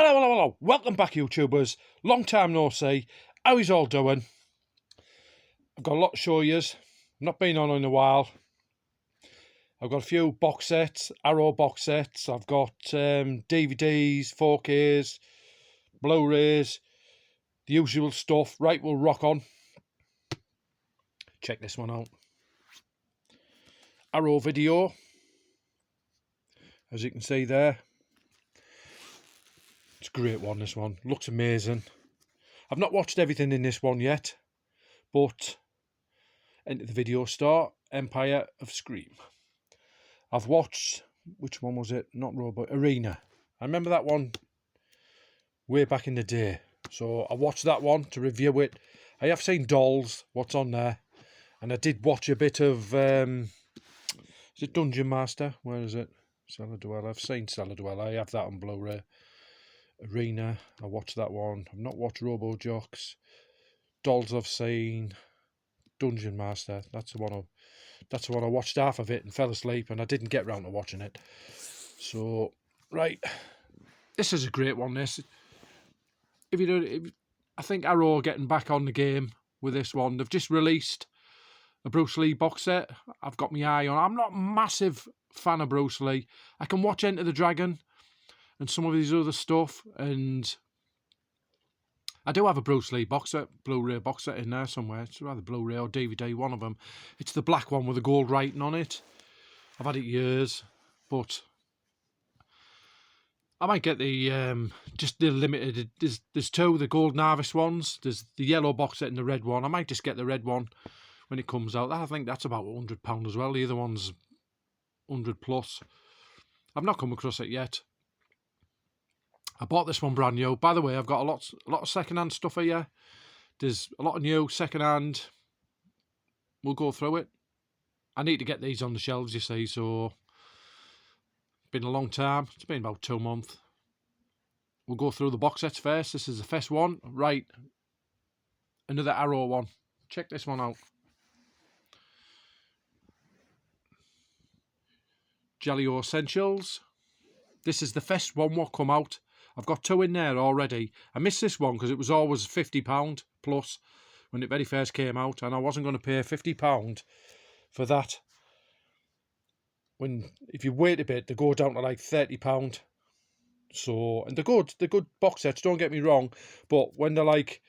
Hello. Welcome back, YouTubers. Long time no see. How is all doing? I've got a lot to show yous. Not been on in a while. I've got a few box sets, Arrow box sets. I've got DVDs, 4Ks, Blu-rays, the usual stuff. Right, we'll rock on. Check this one out. Arrow video. As you can see there. It's a great one, this one. Looks amazing. I've not watched everything in this one yet, but enter the video start, Empire of Scream. I've watched, which one was it? Not Robot, Arena. I remember that one way back in the day. So I watched that one to review it. I have seen Dolls, what's on there. And I did watch a bit of, is it Dungeon Master? Where is it? Cellar Dweller. I've seen Cellar Dweller. I have that on Blu-ray. Arena, I watched that one. I've not watched Robo Jocks. Dolls I've seen. Dungeon Master. That's the one I watched half of it and fell asleep, and I didn't get round to watching it. So, right, this is a great one. This, I think Arrow are getting back on the game with this one. They've just released a Bruce Lee box set. I've got my eye on. I'm not a massive fan of Bruce Lee. I can watch Enter the Dragon and some of his other stuff, and I do have a Bruce Lee box set, Blu-ray box set in there somewhere. It's either Blu-ray or DVD, one of them. It's the black one with the gold writing on it. I've had it years, but I might get the just the limited. There's two, the Golden Harvest ones. There's the yellow box set and the red one. I might just get the red one when it comes out. I think that's about £100 as well. The other one's 100 plus. I've not come across it yet. I bought this one brand new. By the way, I've got a lot of second-hand stuff here. There's a lot of new second-hand. We'll go through it. I need to get these on the shelves, you see, so been a long time. It's been about 2 months. We'll go through the box sets first. This is the first one. Right. Another Arrow one. Check this one out. Giallo Essentials. This is the first one what come out. I've got two in there already. I missed this one because it was always £50 plus when it very first came out, and I wasn't going to pay £50 for that. If you wait a bit, they go down to like £30. So, and they're good box sets, don't get me wrong, but when they're like,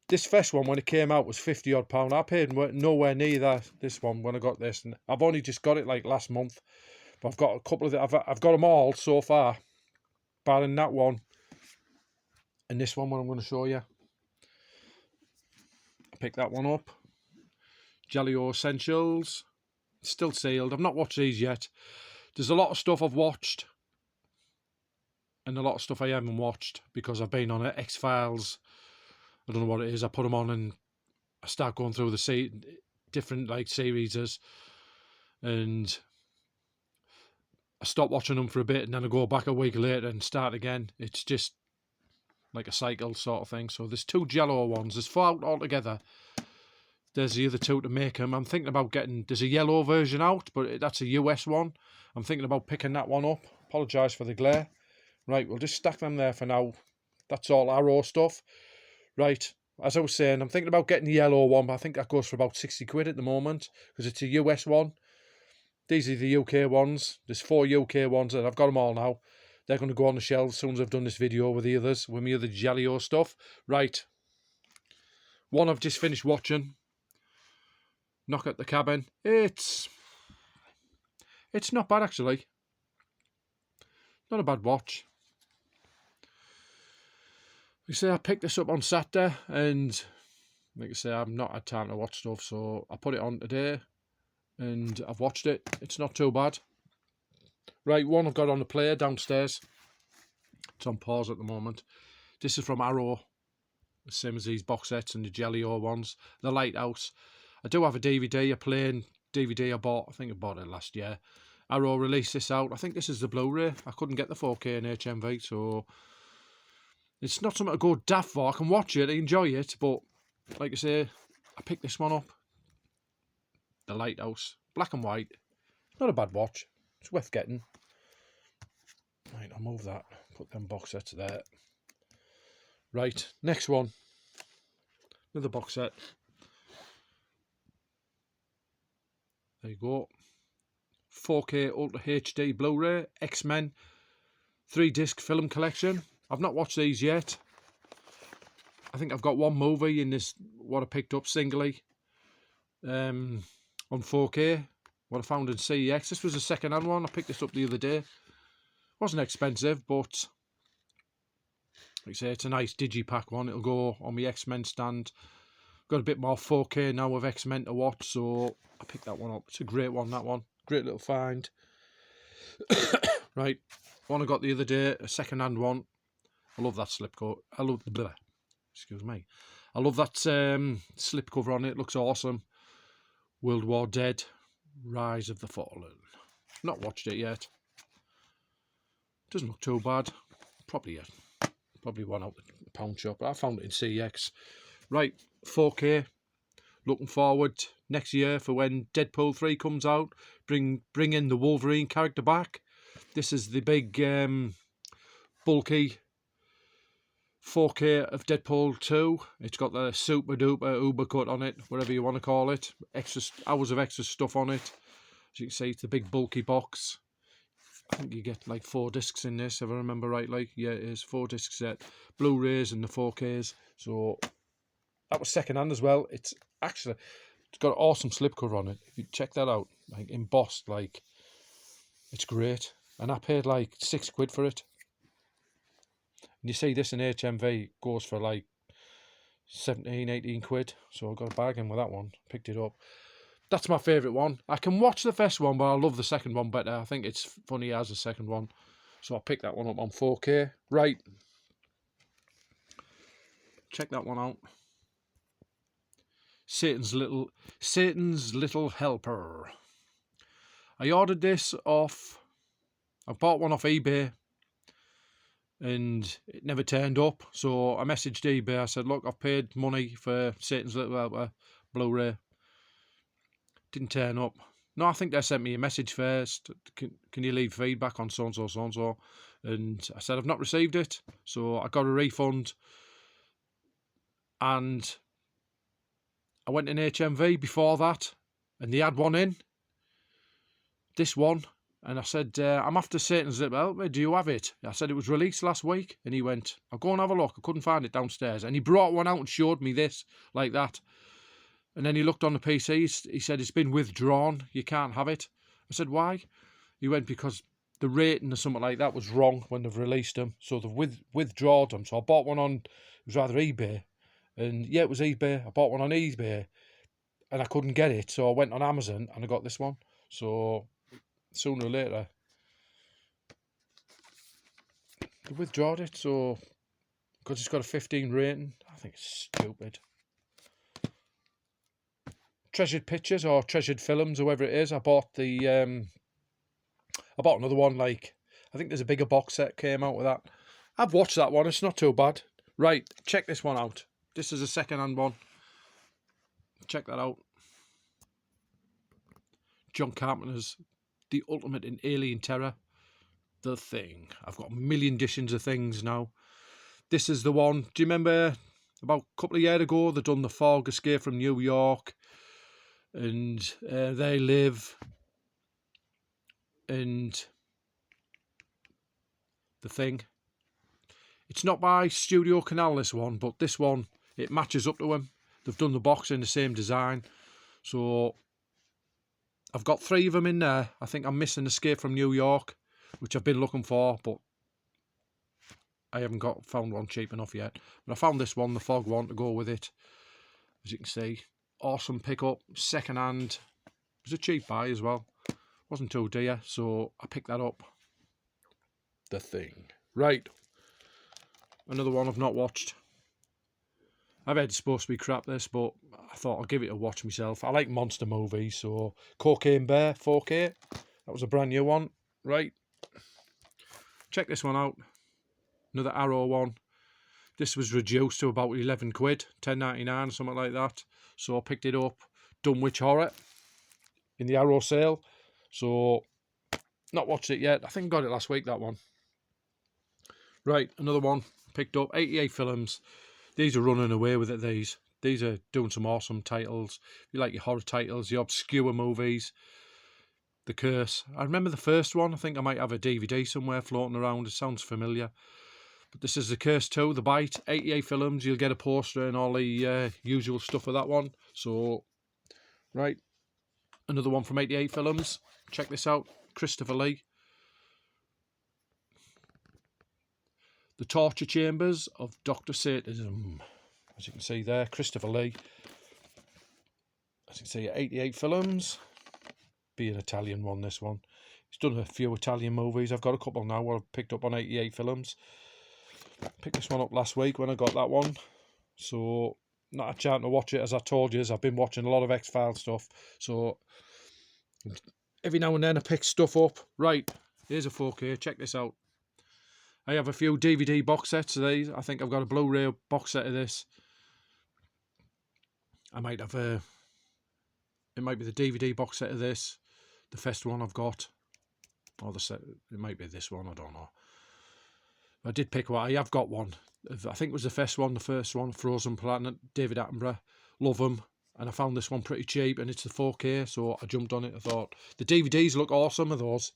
this first one when it came out was £50 odd. I paid nowhere near this one when I got this, and I've only just got it like last month. But I've got a couple of I've got them all so far, barring that one and this one I'm going to show you. I picked that one up. Giallo Essentials. It's still sealed. I've not watched these yet. There's a lot of stuff I've watched and a lot of stuff I haven't watched because I've been on it. X-Files. I don't know what it is. I put them on and I start going through the different like series, and I stop watching them for a bit and then I go back a week later and start again. It's just like a cycle sort of thing. So there's two Giallo ones. There's 4 out altogether. There's the other 2 to make them. I'm thinking about there's a yellow version out, but that's a US one. I'm thinking about picking that one up. Apologise for the glare. Right, we'll just stack them there for now. That's all Arrow stuff. Right, as I was saying, I'm thinking about getting the yellow one, but I think that goes for about 60 quid at the moment because it's a US one. These are the UK ones. There's 4 UK ones, and I've got them all now. They're going to go on the shelves as soon as I've done this video with the others, with my other Giallo stuff. Right. One I've just finished watching. Knock at the Cabin. It's not bad, actually. Not a bad watch. Like I say, I picked this up on Saturday, and like I say, I've not had time to watch stuff, so I put it on today. And I've watched it. It's not too bad. Right, one I've got on the player downstairs. It's on pause at the moment. This is from Arrow. The same as these box sets and the Giallo ones. The Lighthouse. I do have a DVD, a plain DVD I bought. I think I bought it last year. Arrow released this out. I think this is the Blu-ray. I couldn't get the 4K and HMV, so it's not something to go daft for. I can watch it, I enjoy it, but like I say, I picked this one up. The Lighthouse, black and white, not a bad watch. It's worth getting. Right, I'll move that. Put them box sets there. Right, next one. Another box set. There you go. 4K Ultra HD Blu-ray X-Men 3-disc film collection. I've not watched these yet. I think I've got one movie in this, what I picked up singly on 4K, what I found in CEX. This was a second-hand one. I picked this up the other day. Wasn't expensive, but like I say, it's a nice digipack one. It'll go on my X-Men stand. Got a bit more 4K now with X-Men to watch, so I picked that one up. It's a great one, that one. Great little find. Right, one I got the other day, a second-hand one. I love that slipcover. I love the excuse me. I love that slipcover on it. It looks awesome. World War Dead, Rise of the Fallen. Not watched it yet. Doesn't look too bad. Probably one out the pound shop. But I found it in CX. Right, 4K. Looking forward next year for when Deadpool 3 comes out. Bring in the Wolverine character back. This is the big bulky 4K of Deadpool 2. It's got the super duper uber cut on it, whatever you want to call it. Extra hours of extra stuff on it. As you can see, it's a big bulky box. I think you get like 4 discs in this, if I remember rightly. Yeah, it is 4 disc set. Blu-rays and the 4Ks. So that was second hand as well. It's got an awesome slipcover on it. If you check that out, like embossed, like it's great. And I paid like £6 for it. And you see this in HMV goes for like 17, 18 quid. So I got a bargain with that one. Picked it up. That's my favourite one. I can watch the first one, but I love the second one better. I think it's funny as the second one. So I picked that one up on 4K. Right. Check that one out. Satan's Little Helper. I ordered this off... I bought one off eBay. And it never turned up. So I messaged eBay. I said, look, I've paid money for Satan's Little Helper Blu-ray. Didn't turn up. No, I think they sent me a message first. Can you leave feedback on so-and-so, so-and-so? And I said, I've not received it. So I got a refund. And I went in HMV before that. And they had one in. This one. And I said, I'm after Satan's Little Helper. Do you have it? I said, it was released last week. And he went, I'll go and have a look. I couldn't find it downstairs. And he brought one out and showed me this, like that. And then he looked on the PC. He said, it's been withdrawn. You can't have it. I said, why? He went, because the rating or something like that was wrong when they've released them. So they've withdrawn them. So I bought one on, it was rather eBay. And yeah, it was eBay. I bought one on eBay. And I couldn't get it. So I went on Amazon and I got this one. So sooner or later, they withdrawed it. So, because it's got a 15 rating, I think it's stupid. Treasured Pictures or Treasured Films, whoever it is. I bought the I bought another one, like I think there's a bigger box set came out with that. I've watched that one, it's not too bad. Right, check this one out. This is a second-hand one. Check that out. John Carpenter's The Ultimate in Alien Terror. The Thing. I've got a million editions of things now. This is the one. Do you remember about a couple of years ago they done the Fog Escape from New York? And They Live, and The Thing. It's not by Studio Canal, this one, but this one, it matches up to them. They've done the box in the same design. So I've got 3 of them in there. I think I'm missing Escape from New York, which I've been looking for, but I haven't found one cheap enough yet. But I found this one, the Fog one, to go with it. As you can see. Awesome pickup, second hand. It was a cheap buy as well. Wasn't too dear, so I picked that up. The Thing. Right. Another one I've not watched. I've heard it's supposed to be crap, this, but I thought I'll give it a watch myself. I like monster movies, so Cocaine Bear 4K. That was a brand new one. Right. Check this one out. Another Arrow one. This was reduced to about 11 quid, 10.99, something like that. So I picked it up. Dunwich Horror in the Arrow sale. So not watched it yet. I think I got it last week, that one. Right, another one picked up. 88 films. These are running away with it, these are doing some awesome titles. If you like your horror titles, your obscure movies. The Curse. I remember the first one. I think I might have a DVD somewhere floating around. It sounds familiar. But this is The Curse 2, The Bite. 88 films. You'll get a poster and all the usual stuff for that one. So, right. Another one from 88 films. Check this out. Christopher Lee. The Torture Chambers of Dr. Satanism. As you can see there, Christopher Lee. As you can see, 88 films. Be an Italian one, this one. He's done a few Italian movies. I've got a couple now where I've picked up on 88 films. Picked this one up last week when I got that one. So, not a chance to watch it, as I told you. I've been watching a lot of X-Files stuff. So, every now and then I pick stuff up. Right, here's a 4K. Check this out. I have a few DVD box sets of these. I think I've got a Blu-ray box set of this. I might have a... It might be the DVD box set of this. The first one I've got. Or the set... It might be this one, I don't know. I did pick one. I have got one. I think it was the first one, Frozen Planet, David Attenborough. Love them. And I found this one pretty cheap, and it's the 4K, so I jumped on it. I thought, the DVDs look awesome of those.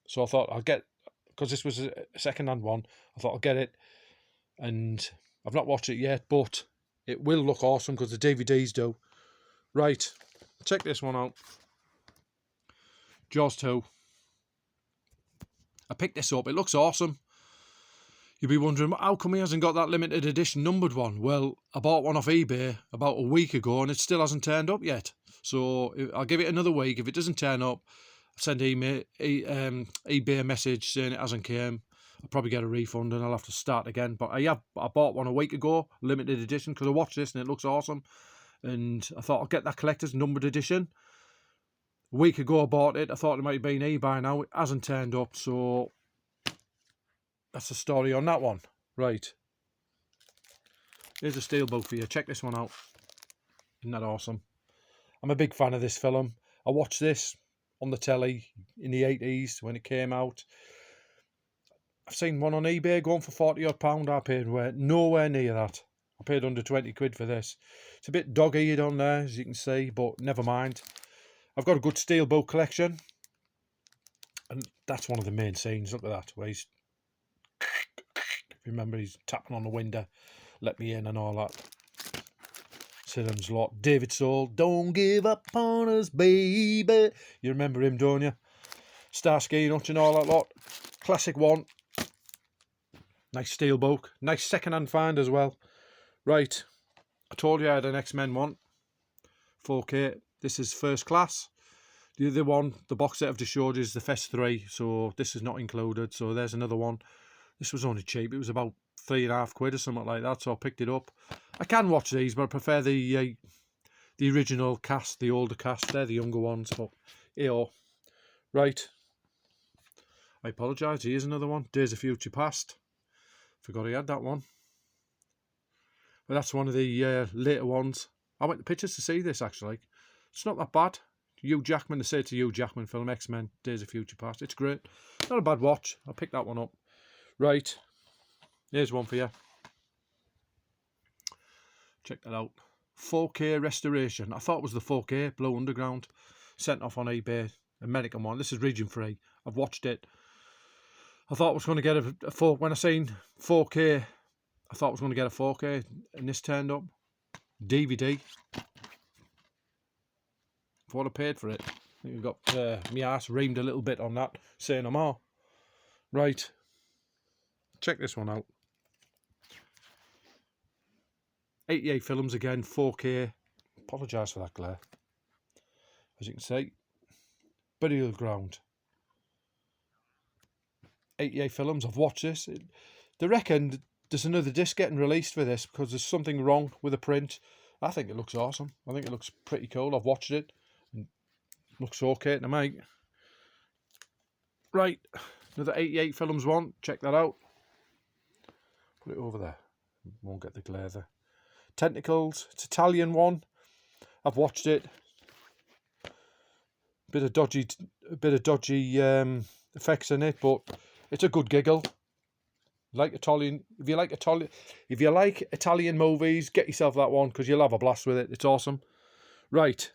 So I thought I'll get... Because this was a second-hand one, I thought I'll get it. And I've not watched it yet, but it will look awesome because the DVDs do. Right, check this one out. Jaws 2. I picked this up. It looks awesome. You'll be wondering, how come he hasn't got that limited edition numbered one? Well, I bought one off eBay about a week ago and it still hasn't turned up yet. So I'll give it another week. If it doesn't turn up, I'll send eBay a message saying it hasn't came. I'll probably get a refund and I'll have to start again. But I bought one a week ago, limited edition, because I watched this and it looks awesome. And I thought I'll get that collector's numbered edition. A week ago I bought it. I thought it might have been eBay now. It hasn't turned up, so that's the story on that one. Right. Here's a steelbook for you. Check this one out. Isn't that awesome? I'm a big fan of this film. I watched this on the telly in the 80s when it came out. I've seen one on eBay going for £40 odd. I paid nowhere near that. I paid under 20 quid for this. It's a bit dog-eared on there, as you can see, but never mind. I've got a good steelbook collection. And that's one of the main scenes. Look at that, where he's... Remember, he's tapping on the window, let me in and all that. Siddham's lot. David Soul, don't give up on us, baby. You remember him, don't you? Starsky Hutch and all that lot. Classic one. Nice steelbook. Nice second-hand find as well. Right. I told you I had an X-Men one. 4K. This is first class. The other one, the box set I've just showed you, is the first 3. So this is not included. So there's another one. This was only cheap. It was about £3.50 or something like that. So I picked it up. I can watch these, but I prefer the original cast, the older cast. They're the younger ones. But, right. I apologise. Here's another one. Days of Future Past. Forgot he had that one. But that's one of the later ones. I went to pictures to see this, actually. It's not that bad. Hugh Jackman, they say it's a Hugh Jackman film, X-Men, Days of Future Past. It's great. Not a bad watch. I'll pick that one up. Right. Here's one for you. Check that out. 4K restoration. I thought it was the 4K, Blue Underground. Sent off on eBay. American one. This is region free. I've watched it. I thought I was going to get a 4... When I seen 4K, I thought I was going to get a 4K. And this turned up. DVD. For what I paid for it. I think we've got my arse reamed a little bit on that. Say no more. Right. Check this one out. 88 films again, 4K. Apologise for that glare. As you can see. Burial Ground. 88 films. I've watched this. They reckon there's another disc getting released for this because there's something wrong with the print. I think it looks awesome. I think it looks pretty cool. I've watched it. It looks okay to me. Right. Another 88 films one. Check that out. Put it over there. Won't get the glare there. Tentacles. It's Italian one. I've watched it. A bit of dodgy effects in it, but it's a good giggle. Like Italian, if you like Italian movies, get yourself that one because you'll have a blast with it. It's awesome. Right,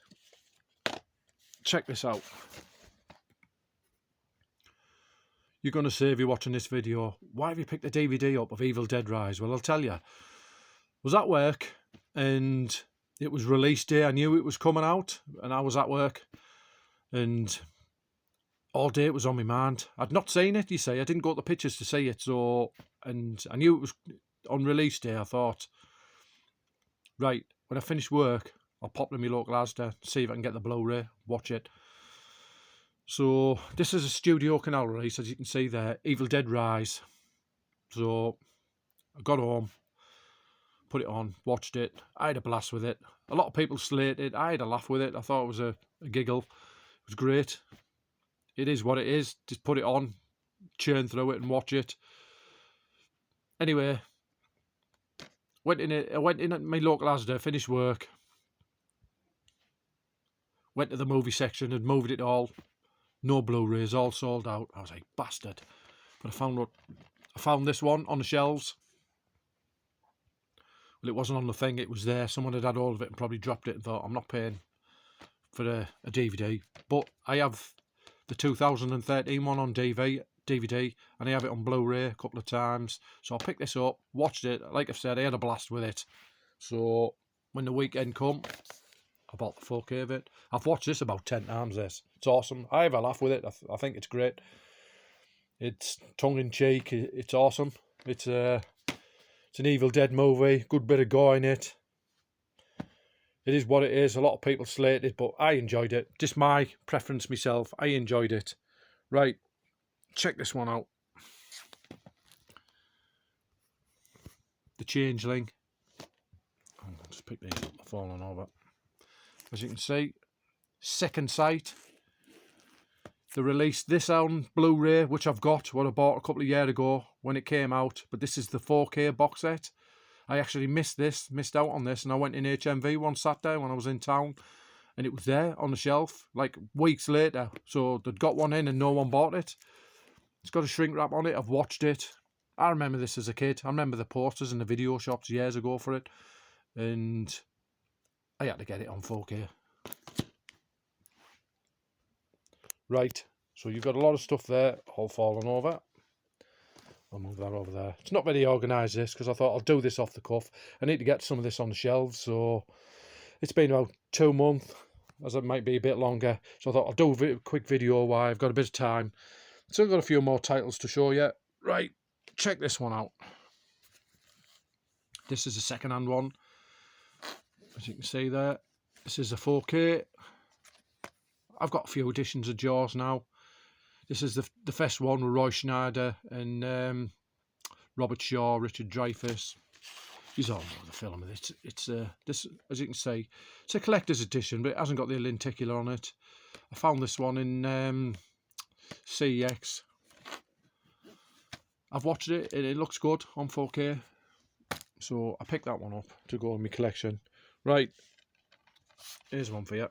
check this out. You're going to say if you're watching this video, why have you picked the DVD up of Evil Dead Rise? Well, I'll tell you. I was at work and it was release day. I knew it was coming out and I was at work and all day it was on my mind. I'd not seen it, you see. I didn't go to the pictures to see it. So, and I knew it was on release day. I thought, right, when I finish work, I'll pop to my local Asda, see if I can get the Blu-ray, watch it. So this is a Studio Canal release, as you can see there, Evil Dead Rise. So I got home, put it on, watched it. I had a blast with it. A lot of people slated it. I had a laugh with it. I thought it was a giggle. It was great. It is what it is. Just put it on, churn through it and watch it. Anyway, I went in at my local Asda, finished work, went to the movie section and moved it all. No Blu-rays, all sold out. I was like, bastard. But I found this one on the shelves. Well, it wasn't on the thing, it was there. Someone had all of it and probably dropped it and thought, I'm not paying for a DVD. But I have the 2013 one on DVD, and I have it on Blu-ray a couple of times. So I picked this up, watched it. Like I've said, I had a blast with it. So when the weekend come, I bought the 4K of it. I've watched this about 10 times, this. It's awesome. I have a laugh with it. I think it's great. It's tongue-in-cheek. It's awesome. It's an Evil Dead movie. Good bit of gore in it. It is what it is. A lot of people slate it, but I enjoyed it. Just my preference myself. I enjoyed it. Right. Check this one out. The Changeling. I'll just pick these up. They're falling over. As you can see, Second Sight. They released this on Blu-ray, which I've got, what I bought a couple of years ago when it came out. But this is the 4K box set. I actually missed out on this, and I went in HMV one Saturday when I was in town, and it was there on the shelf, like weeks later. So they'd got one in and no one bought it. It's got a shrink wrap on it. I've watched it. I remember this as a kid. I remember the posters in the video shops years ago for it, and I had to get it on 4K. Right, so you've got a lot of stuff there, all falling over. I'll move that over there. It's not very organised, this, because I thought I'll do this off the cuff. I need to get some of this on the shelves, so it's been about 2 months, as it might be a bit longer. So I thought I'll do a quick video while I've got a bit of time. Still got a few more titles to show you. Right, check this one out. This is a second-hand one. As you can see there, this is a 4K. I've got a few editions of Jaws now. This is the first one with Roy Schneider and Robert Shaw, Richard Dreyfuss. You all know the film. It's this, as you can see, it's a collector's edition, but it hasn't got the lenticular on it. I found this one in CEX. I've watched it. It looks good on 4K. So I picked that one up to go in my collection. Right, here's one for you.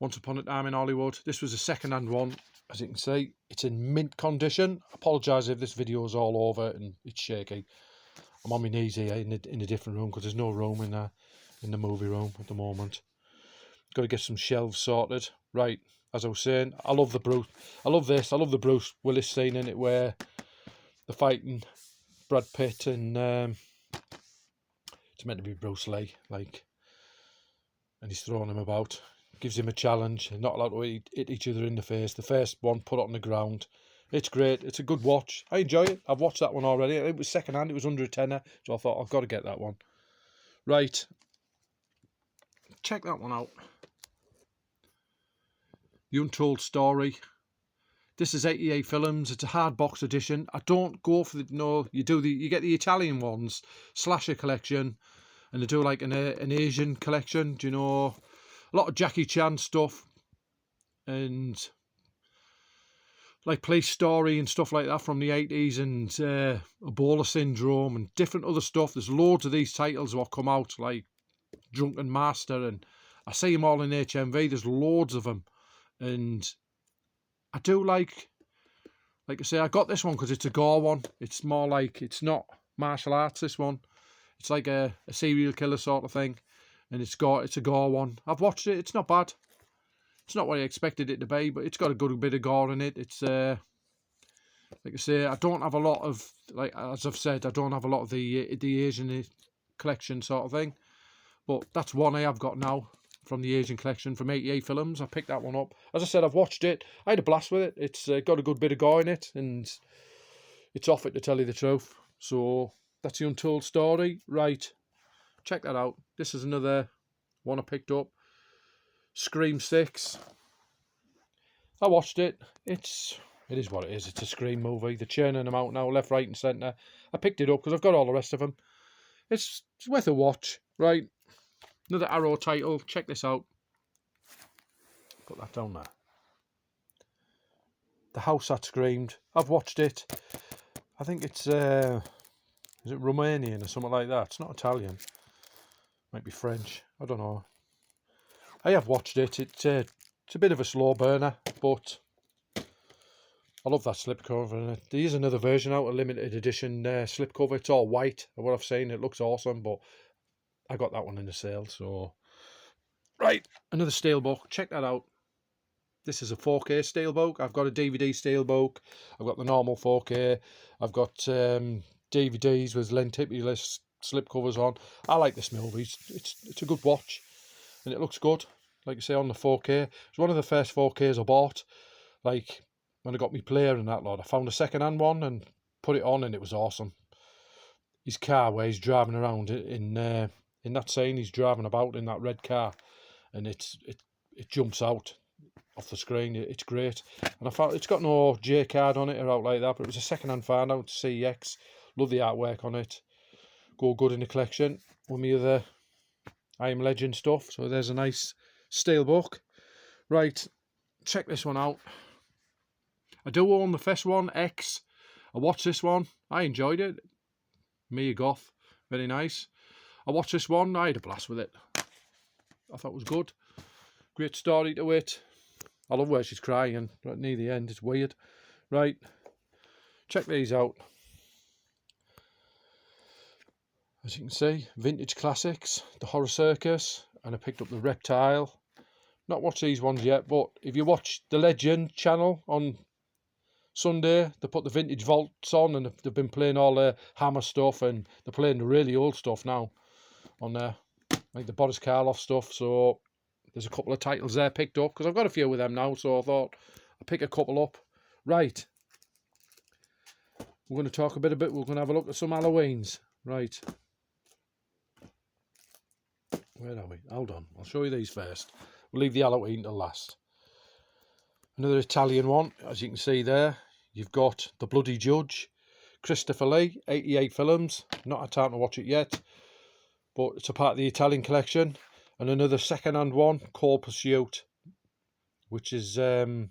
Once Upon a Time in Hollywood. This was a second-hand one. As you can see, it's in mint condition. I apologise if this video is all over and it's shaky. I'm on my knees here in a different room because there's no room in the movie room at the moment. Got to get some shelves sorted. Right, as I was saying, I love the Bruce. I love this. I love the Bruce Willis scene in it where they're fighting Brad Pitt and it's meant to be Bruce Lee, like, and he's throwing him about. Gives him a challenge. Not allowed to hit each other in the face. The first one put on the ground. It's great. It's a good watch. I enjoy it. I've watched that one already. It was second hand. It was under a tenner. So I thought, I've got to get that one. Right. Check that one out. The Untold Story. This is 88 films. It's a hard box edition. I don't go for the, no, you get the Italian ones, slasher collection, and they do like an Asian collection. Do you know? A lot of Jackie Chan stuff and like Police Story and stuff like that from the 80s and Ebola Syndrome and different other stuff. There's loads of these titles that come out like Drunken Master, and I see them all in HMV. There's loads of them, and I do like Like I say, I got this one because it's a gore one. It's more like, it's not martial arts, this one. It's like a serial killer sort of thing. And it's a gore one. I've watched it. It's not bad. It's not what I expected it to be, but it's got a good bit of gore in it. It's, like I say, I don't have a lot of, like, as I've said, I don't have a lot of the Asian collection sort of thing. But that's one I have got now from the Asian collection from 88 Films. I picked that one up. As I said, I've watched it. I had a blast with it. It's got a good bit of gore in it, and it's off it, to tell you the truth. So that's the Untold Story. Right, check that out. This is another one I picked up. Scream 6. I watched it. It is what it is. It's a Scream movie. They're churning them out now, left, right and centre. I picked it up because I've got all the rest of them. It's worth a watch. Right, another Arrow title. Check this out. Put that down there. The House That Screamed. I've watched it. I think it's, is it Romanian or something like that? It's not Italian. Might be French. I don't know. I have watched it. It's a bit of a slow burner, but I love that slipcover in it. There is another version out, a limited edition slipcover. It's all white. What I've seen, it looks awesome, but I got that one in the sale. So, right, another Steelbook. Check that out. This is a 4K Steelbook. I've got a DVD Steelbook. I've got the normal 4K. I've got DVDs with lenticulous slipcovers on. I like this movie. It's a good watch, and it looks good. Like I say, on the 4K. It's one of the first 4Ks I bought. Like, when I got my player and that lot, I found a second-hand one and put it on, and it was awesome. His car, where he's driving around in that scene, he's driving about in that red car, and it jumps out off the screen. It's great, and I found it's got no J card on it or out like that, but it was a second-hand find out, CEX. Love the artwork on it. Go good in the collection with me other I Am Legend stuff. So there's a nice Steelbook. Right, check this one out. I do own the first one, X. I watched this one. I enjoyed it. Mia Goth, very nice. I watched this one. I had a blast with it. I thought it was good. Great story to it. I love where she's crying right near the end. It's weird. Right, check these out. As you can see, vintage classics, the Horror Circus, and I picked up the Reptile. Not watched these ones yet, but if you watch the Legend channel on Sunday, they put the vintage vaults on, and they've been playing all the Hammer stuff, and they're playing the really old stuff now on there, like the Boris Karloff stuff. So there's a couple of titles there picked up, because I've got a few with them now, so I thought I'd pick a couple up. Right, we're going to talk we're going to have a look at some Halloweens. Right, where are we? Hold on, I'll show you these first. We'll leave the Halloween till last. Another Italian one, as you can see there. You've got The Bloody Judge, Christopher Lee, 88 Films. Not had time to watch it yet, but it's a part of the Italian collection. And another second-hand one, Cold Pursuit, which is, I've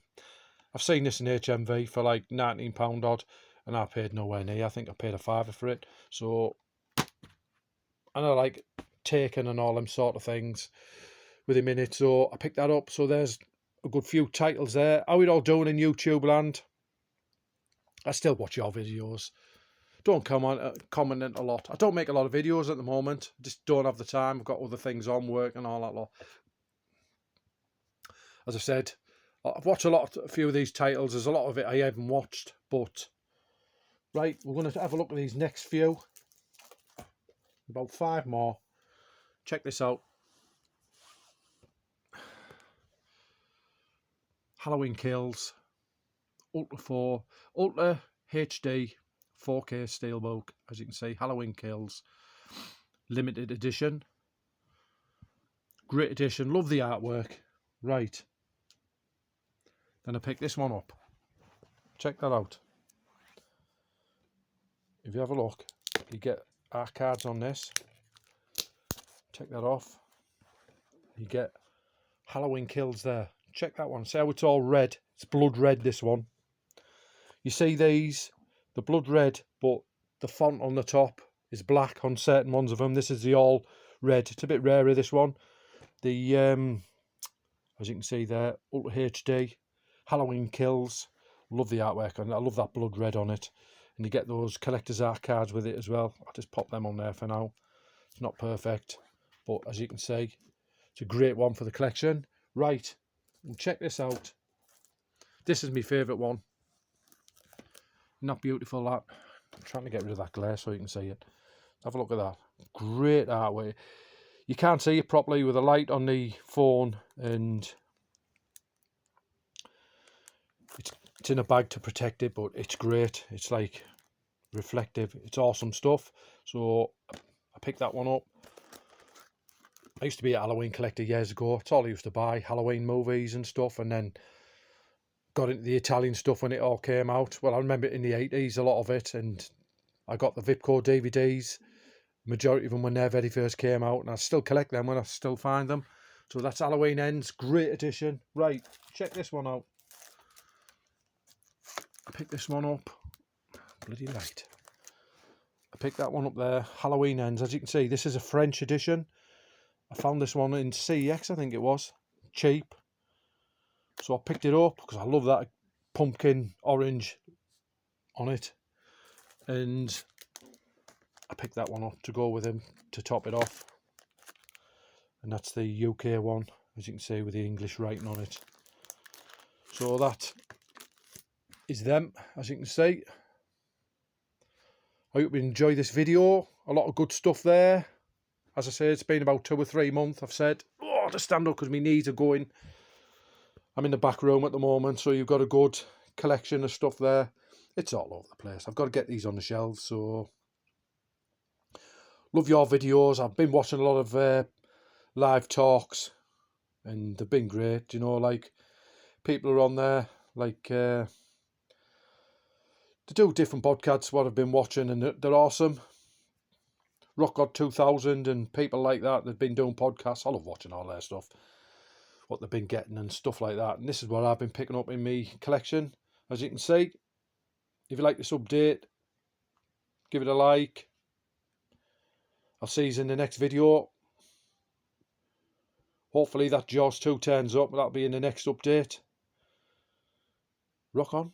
seen this in HMV for like £19 odd, and I paid nowhere near. I think I paid a £5 for it. So, and I like Taken and all them sort of things with him in it. So I picked that up. So there's a good few titles there. How are we all doing in YouTube land? I still watch your videos. Don't comment a lot. I don't make a lot of videos at the moment. Just don't have the time. I've got other things on, work and all that lot. As I said, I've watched a few of these titles. There's a lot of it I haven't watched, but right, we're going to have a look at these next few. About 5 more. Check this out. Halloween Kills, Ultra HD 4K Steelbook, as you can see. Halloween Kills, limited edition. Great edition, love the artwork. Right, then I picked this one up. Check that out. If you have a look, you get art cards on this. Take that off. You get Halloween Kills there. Check that one. See how it's all red? It's blood red, this one. You see these? The blood red, but the font on the top is black on certain ones of them. This is the all red. It's a bit rarer, this one. The, as you can see there, Ultra HD, Halloween Kills, Love the artwork, and I love that blood red on it. And you get those collector's art cards with it as well. I'll just pop them on there for now. It's not perfect, but as you can see, it's a great one for the collection. Right, check this out. This is my favourite one. Not beautiful, that. I'm trying to get rid of that glare so you can see it. Have a look at that. Great artwork. You can't see it properly with the light on the phone, and it's in a bag to protect it, but it's great. It's like reflective. It's awesome stuff. So I picked that one up. I used to be a Halloween collector years ago. It's all I used to buy, Halloween movies and stuff, and then got into the Italian stuff when it all came out. Well, I remember in the 80s, a lot of it, and I got the Vipco DVDs. Majority of them when they very first came out, and I still collect them when I still find them. So that's Halloween Ends, great edition. Right, check this one out. I picked this one up. Bloody light. I picked that one up there, Halloween Ends. As you can see, this is a French edition. I found this one in CX, I think it was, cheap. So I picked it up because I love that pumpkin orange on it. And I picked that one up to go with him to top it off. And that's the UK one, as you can see, with the English writing on it. So that is them, as you can see. I hope you enjoy this video. A lot of good stuff there. As I say, it's been about 2 or 3 months. I've said, oh, to stand up because my knees are going. I'm in the back room at the moment, so you've got a good collection of stuff there. It's all over the place. I've got to get these on the shelves, so love your videos. I've been watching a lot of live talks, and they've been great. You know, like people are on there, like they do different podcasts. What I've been watching, and they're awesome. Rock God 2000 and people like that. They've been doing podcasts. I love watching all their stuff, what they've been getting and stuff like that. And this is what I've been picking up in my collection. As you can see, if you like this update, give it a like. I'll see you in the next video. Hopefully that Jaws 2 turns up. That'll be in the next update. Rock on.